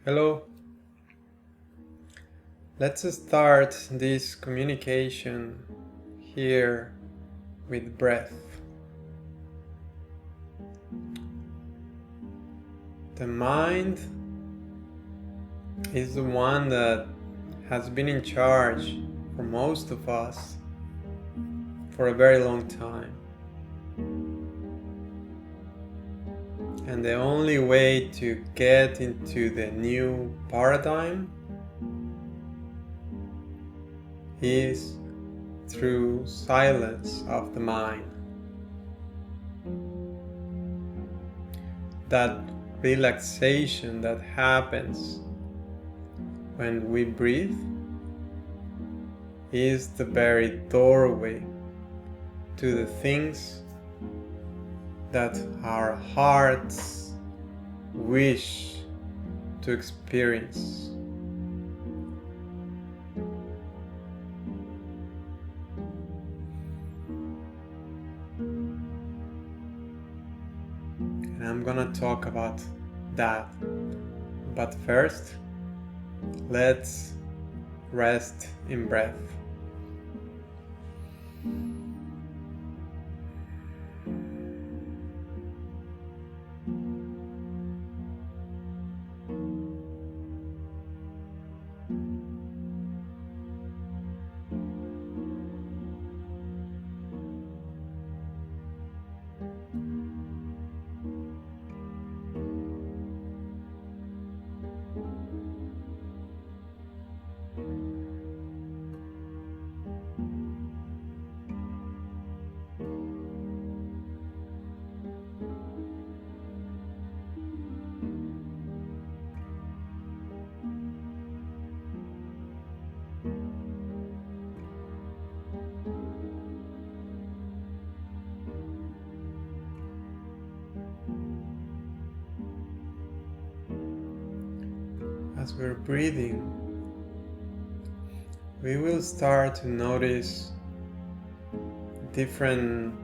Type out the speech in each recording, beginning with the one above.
Hello, let's start this communication here with breath. The mind is the one that has been in charge for most of us for a very long time. And the only way to get into the new paradigm is through silence of the mind. That relaxation that happens when we breathe is the very doorway to the things that our hearts wish to experience. And I'm gonna talk about that. But first, let's rest in breath. As we're breathing, we will start to notice different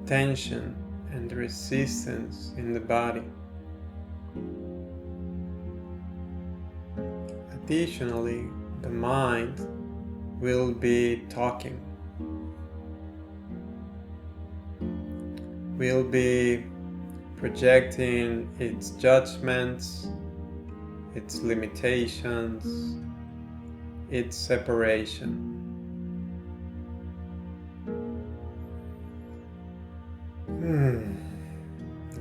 tension and resistance in the body. Additionally, the mind will be talking. Will be projecting its judgments, its limitations, its separation.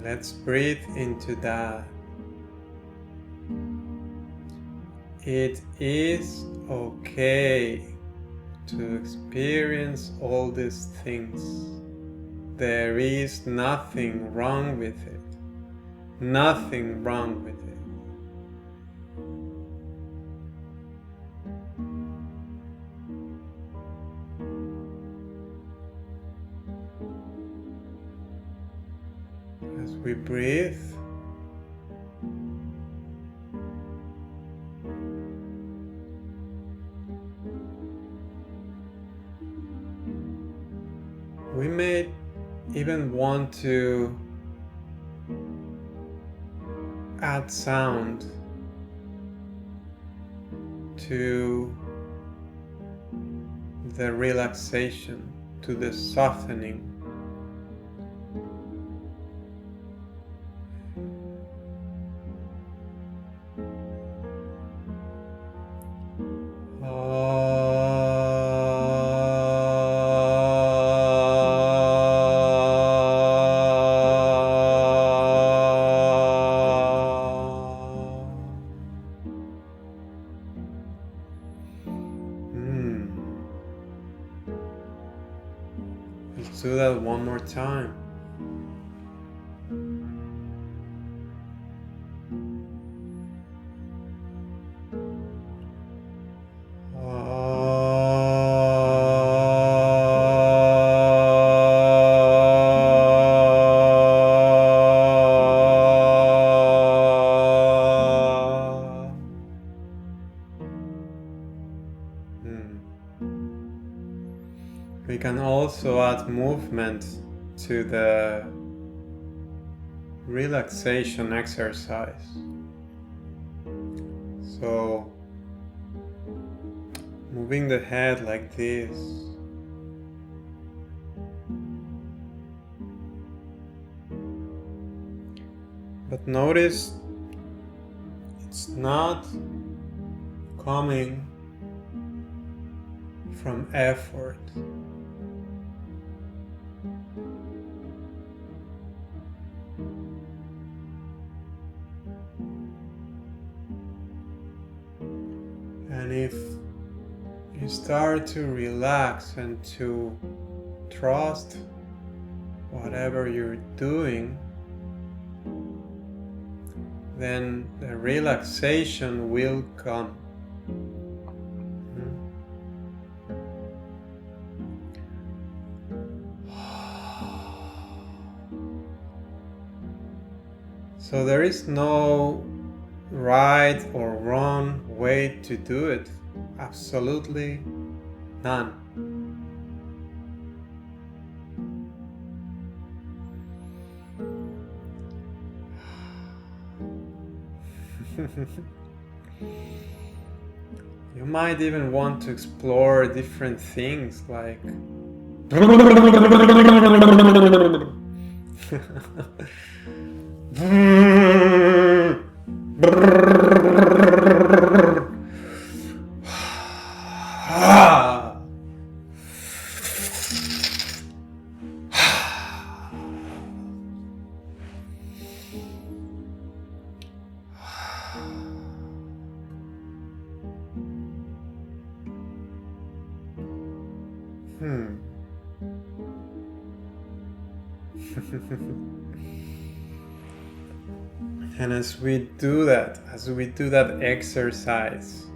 Let's breathe into that. It is okay to experience all these things. There is nothing wrong with it. Nothing wrong with it. As we breathe, we may even want to add sound to the relaxation, to the softening. Let's do that one more time. We can also add movement to the relaxation exercise. So, moving the head like this. But notice it's not coming from effort. And if you start to relax and to trust whatever you're doing, then the relaxation will come. So there is no right or wrong way to do it. Absolutely none. You might even want to explore different things like And as we do that exercise,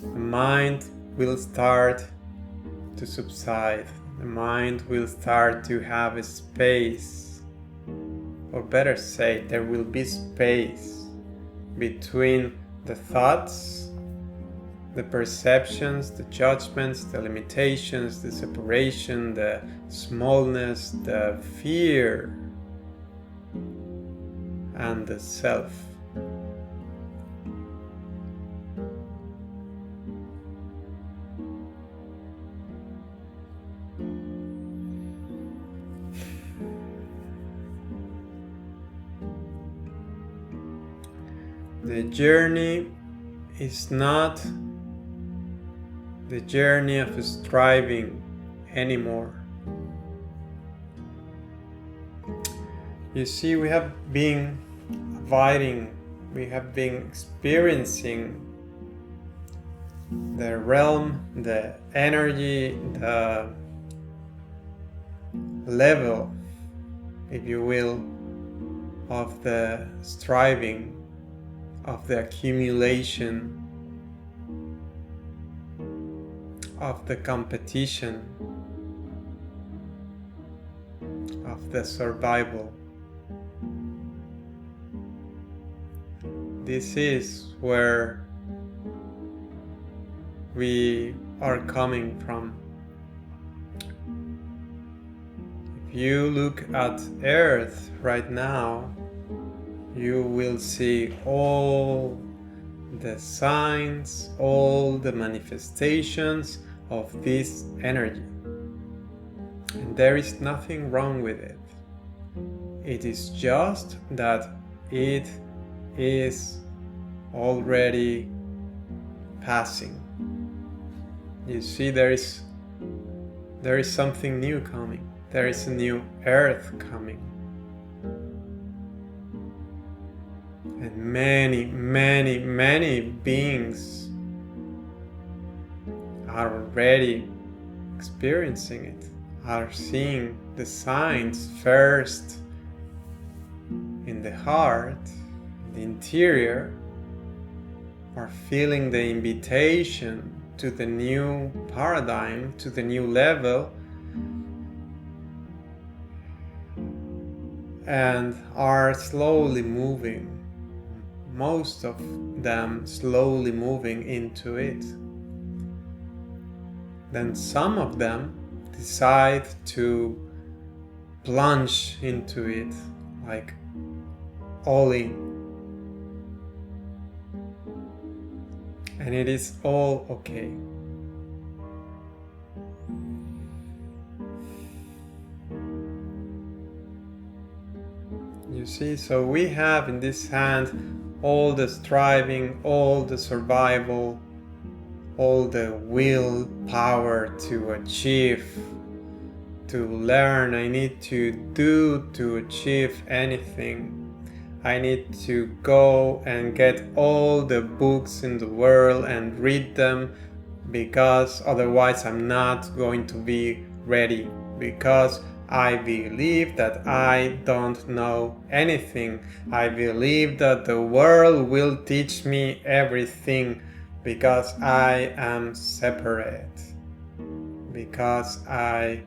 the mind will start to subside. The mind will start to have a space, or better say, there will be space between the thoughts, the perceptions, the judgments, the limitations, the separation, the smallness, the fear, and the self. The journey is not the journey of striving anymore. You see, we have been abiding, we have been experiencing the realm, the energy, the level, if you will, of the striving, of the accumulation, of the competition, of the survival. This is where we are coming from. If you look at Earth right now, you will see all the signs, all the manifestations of this energy. And there is nothing wrong with it. It is just that it is already passing. You see, there is something new coming. There is a new earth coming. And many, many, many beings are already experiencing it, are seeing the signs first in the heart, in the interior, are feeling the invitation to the new paradigm, to the new level, and are slowly moving, most of them slowly moving into it. Then some of them decide to plunge into it, like all in. and it is all okay. You see, so we have in this hand all the striving, all the survival, all the will power to achieve, to learn. I need to do to achieve anything. I need to go and get all the books in the world and read them, because otherwise I'm not going to be ready, because I believe that I don't know anything. I believe that the world will teach me everything, because I am separate, because I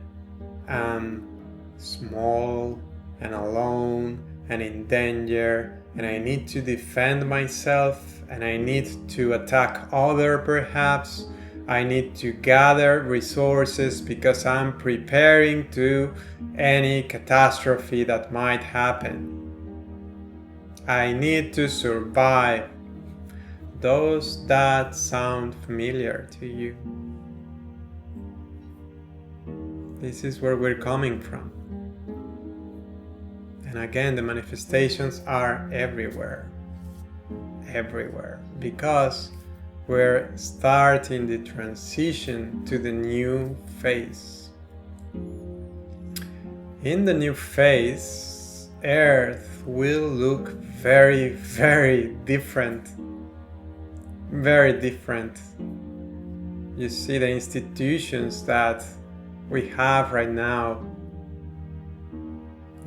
am small and alone and in danger, and I need to defend myself, and I need to attack other perhaps. I need to gather resources because I'm preparing to any catastrophe that might happen. I need to survive. Does that sound familiar to you? This is where we're coming from. And again, the manifestations are everywhere. Everywhere. Because we're starting the transition to the new phase. In the new phase, Earth will look very, very different. Very different. You see, the institutions that we have right now,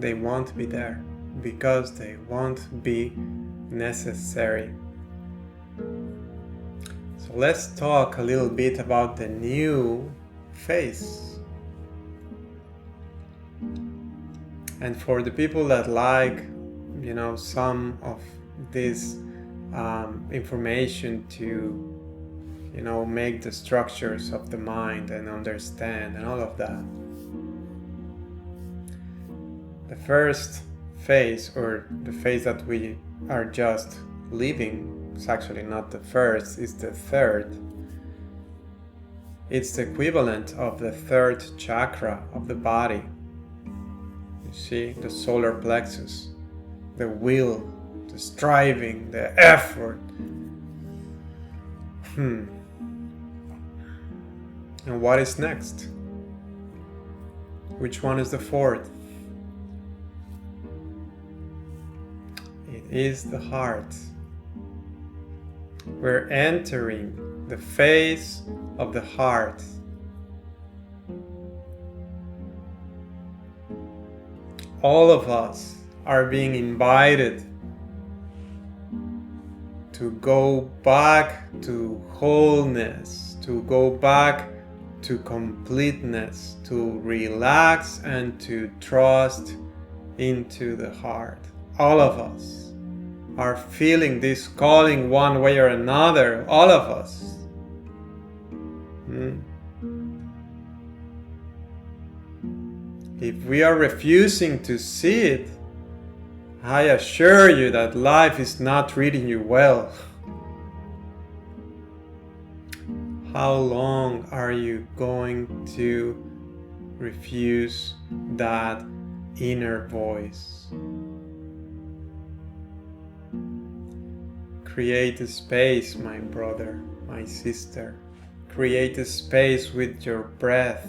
they won't be there because they won't be necessary. So let's talk a little bit about the new phase. And for the people that like, some of this information to, make the structures of the mind and understand and all of that. The first phase, or the phase that we are just living, it's actually not the first, it's the third. It's the equivalent of the third chakra of the body. You see, the solar plexus, the will, the striving, the effort. And what is next? Which one is the fourth? It is the heart. We're entering the phase of the heart. All of us are being invited to go back to wholeness, to go back to completeness, to relax and to trust into the heart. All of us are feeling this calling one way or another, all of us. If we are refusing to see it, I assure you that life is not treating you well. How long are you going to refuse that inner voice? Create a space, my brother, my sister. Create a space with your breath.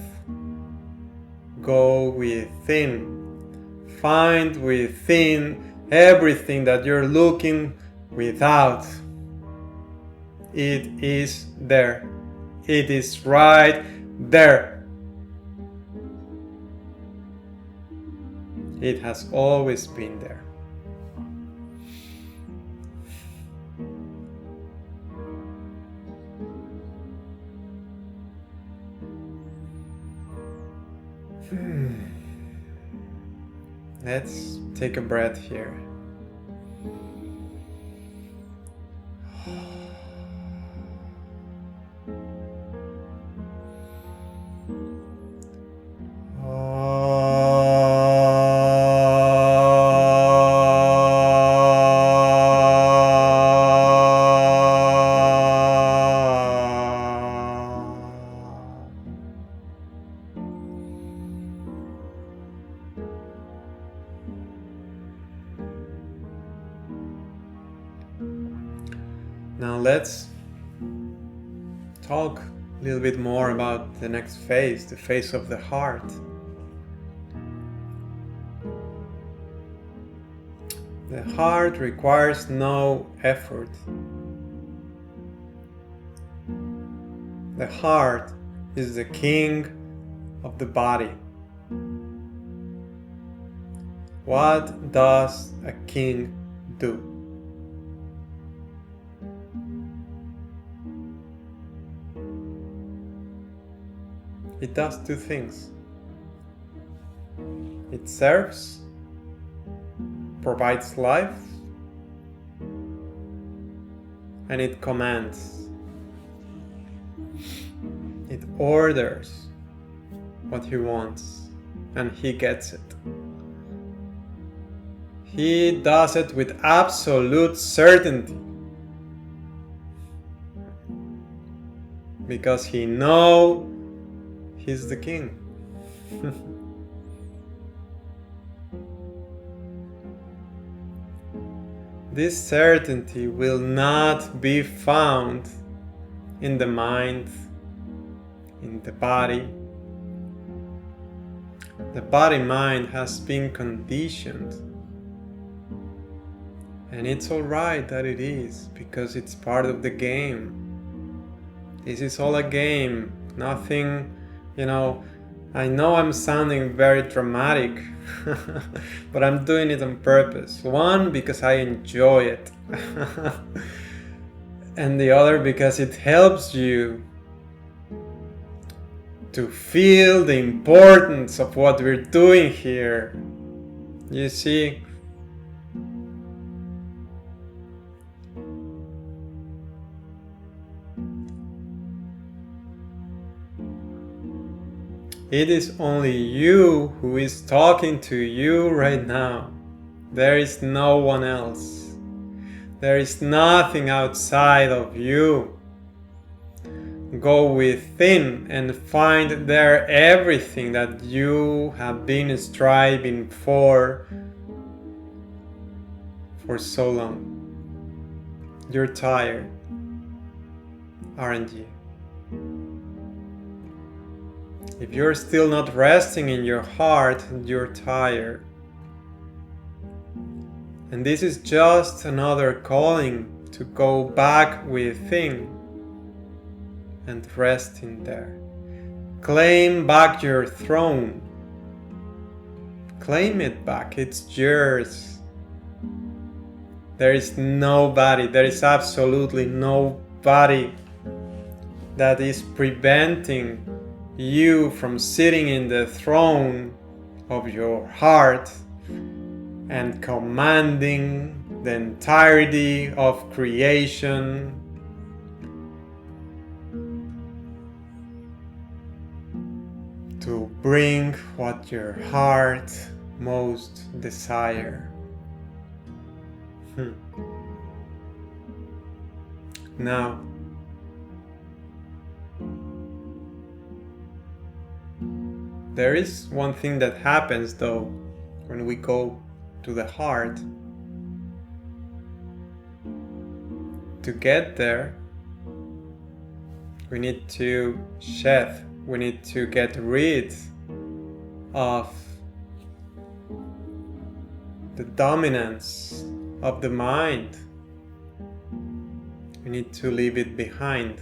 Go within. Find within everything that you're looking without. It is there. It is right there. It has always been there. Let's take a breath here. Now let's talk a little bit more about the next phase, the phase of the heart. The heart requires no effort. The heart is the king of the body. What does a king do? It does two things. It serves, provides life, and it commands. It orders what he wants, and he gets it. He does it with absolute certainty, because he knows he's the king. This certainty will not be found in the mind, in the body. The body-mind has been conditioned, and it's alright that it is, because it's part of the game. This is all a game, nothing, I know I'm sounding very dramatic, but I'm doing it on purpose. One, because I enjoy it, and the other because it helps you to feel the importance of what we're doing here. You see, it is only you who is talking to you right now. There is no one else. There is nothing outside of you. Go within and find there everything that you have been striving for so long. You're tired, aren't you? If you're still not resting in your heart, you're tired. And this is just another calling to go back within and rest in there. Claim back your throne. Claim it back, it's yours. There is absolutely nobody that is preventing you from sitting in the throne of your heart and commanding the entirety of creation. To bring what your heart most desire. Now, there is one thing that happens though when we go to the heart. To get there, we need to shed, we need to get rid of the dominance of the mind. We need to leave it behind.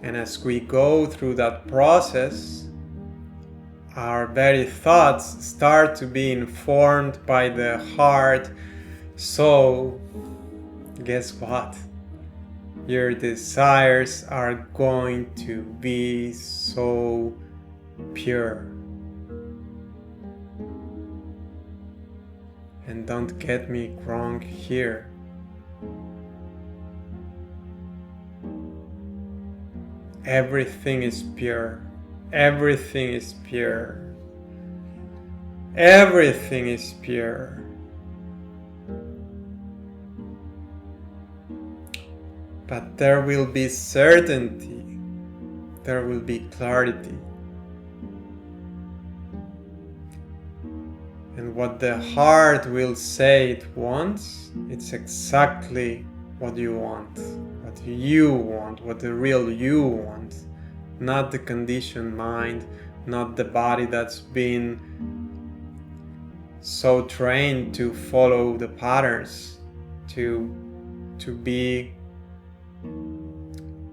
And as we go through that process, our very thoughts start to be informed by the heart. So, guess what? Your desires are going to be so pure. And don't get me wrong here. Everything is pure. Everything is pure. Everything is pure. But there will be certainty. There will be clarity. And And what the heart will say it wants, it's exactly what you want. What the real you want. Not the conditioned mind, not the body that's been so trained to follow the patterns, to be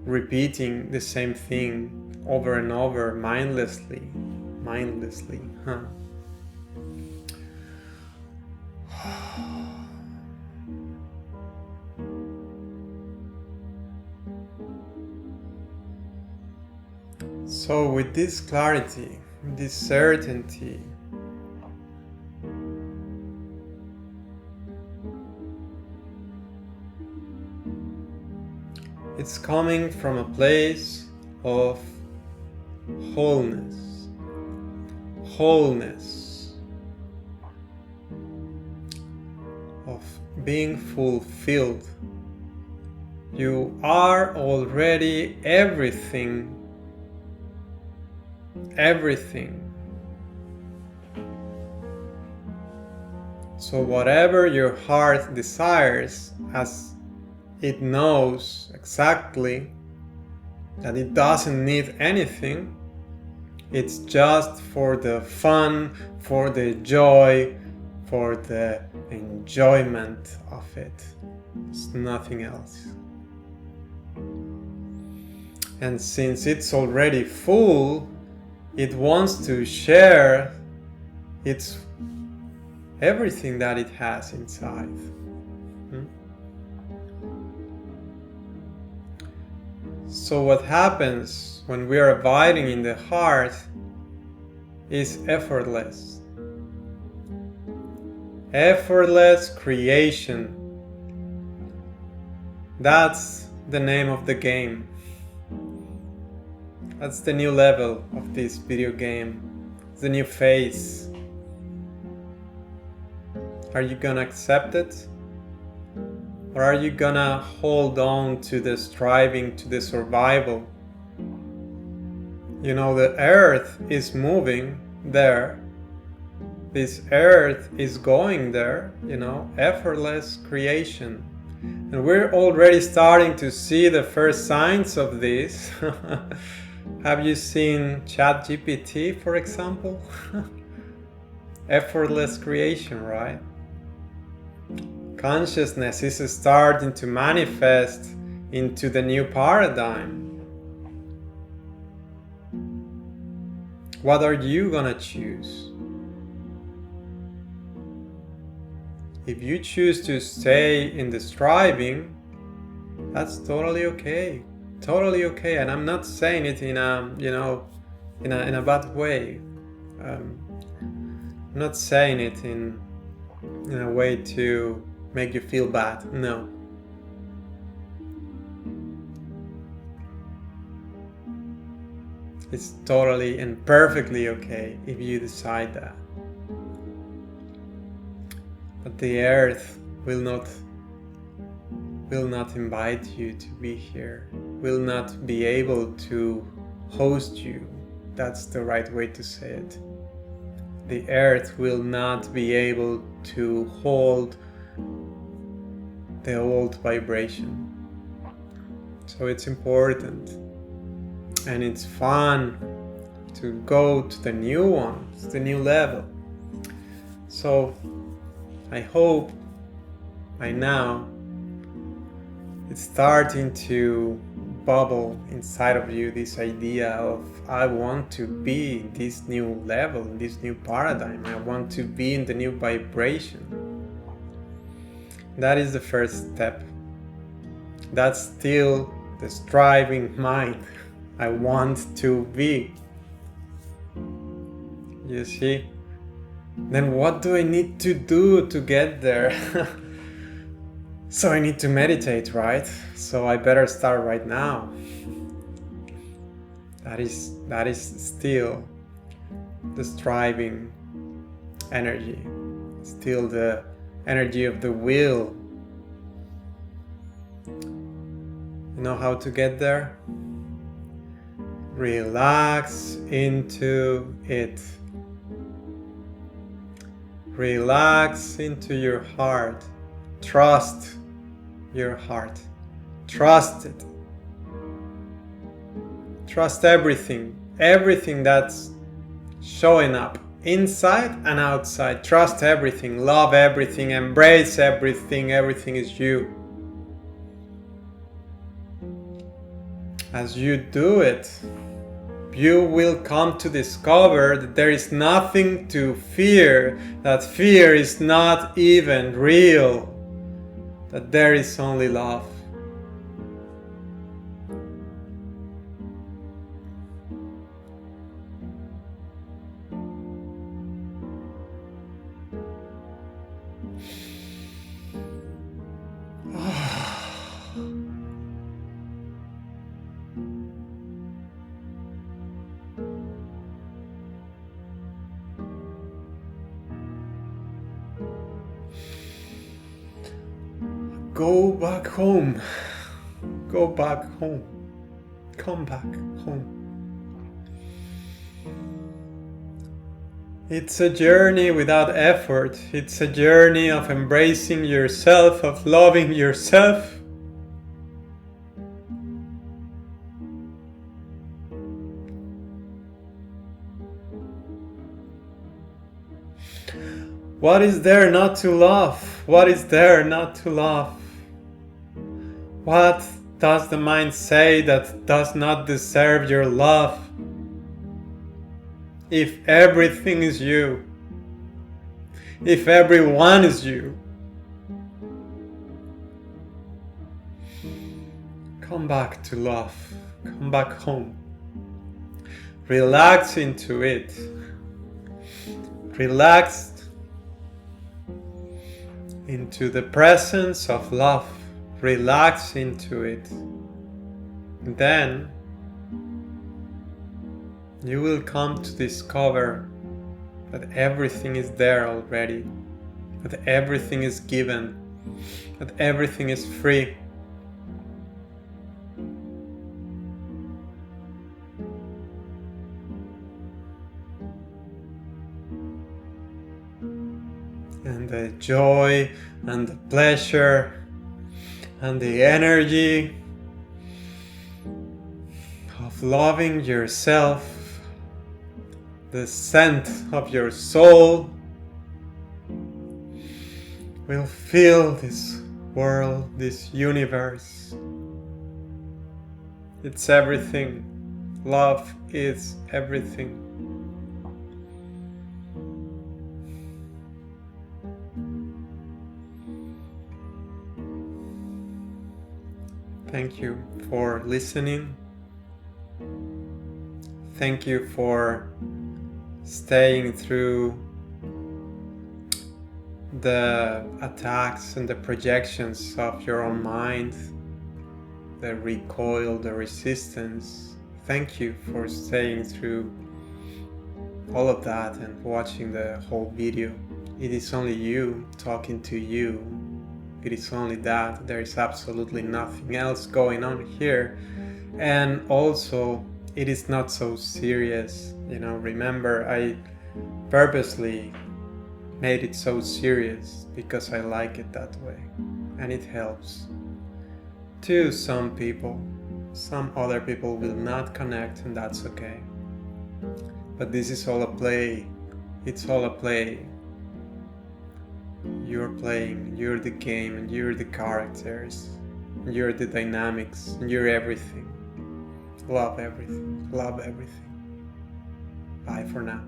repeating the same thing over and over mindlessly. So with this clarity, this certainty, it's coming from a place of wholeness, of being fulfilled. You are already everything. So whatever your heart desires, as it knows exactly that it doesn't need anything, it's just for the fun, for the joy, for the enjoyment of it. It's nothing else. And since it's already full, it wants to share its everything that it has inside. So what happens when we are abiding in the heart is effortless. Effortless creation. That's the name of the game. That's the new level of this video game. It's the new phase. Are you gonna accept it? Or are you gonna hold on to the striving, to the survival? You know, the earth is moving there. This earth is going there, effortless creation. And we're already starting to see the first signs of this. Have you seen ChatGPT, for example? Effortless creation, right? Consciousness is starting to manifest into the new paradigm. What are you gonna choose? If you choose to stay in the striving, that's totally okay. Totally okay. And I'm not saying it in a bad way. I'm not saying it in a way to make you feel bad. No. It's totally and perfectly okay if you decide that. But the earth will not invite you to be here, will not be able to host you. That's the right way to say it. The earth will not be able to hold the old vibration. So it's important and it's fun to go to the new one, the new level. So I hope by now it's starting to bubble inside of you, this idea of I want to be in this new level, in this new paradigm. I want to be in the new vibration. That is the first step. That's still the striving mind. I want to be. You see? Then what do I need to do to get there? So I need to meditate, right? So I better start right now. That is still the striving energy, still the energy of the will. You know how to get there? Relax into it. Relax into your heart. Trust your heart. Trust it. Trust everything. Everything that's showing up inside and outside. Trust everything. Love everything. Embrace everything. Everything is you. As you do it, you will come to discover that there is nothing to fear, that fear is not even real, that there is only love. Go back home. Go back home. Come back home. It's a journey without effort. It's a journey of embracing yourself, of loving yourself. What is there not to love? What is there not to love? What does the mind say that does not deserve your love? If everything is you, if everyone is you, come back to love, come back home. Relax into it. Relax into the presence of love. Relax into it. And then you will come to discover that everything is there already, that everything is given, that everything is free. And the joy and the pleasure and the energy of loving yourself, the scent of your soul will fill this world, this universe. It's everything. Love is everything. Thank you for listening. Thank you for staying through the attacks and the projections of your own mind, the recoil, the resistance. Thank you for staying through all of that and watching the whole video. It is only you talking to you. It is only that. There is absolutely nothing else going on here. And also, it is not so serious. Remember, I purposely made it so serious because I like it that way. And it helps. To some people. Some other people will not connect, and that's okay. But this is all a play. It's all a play. You're playing, you're the game, and you're the characters, and you're the dynamics, and you're everything. Love everything. Love everything. Bye for now.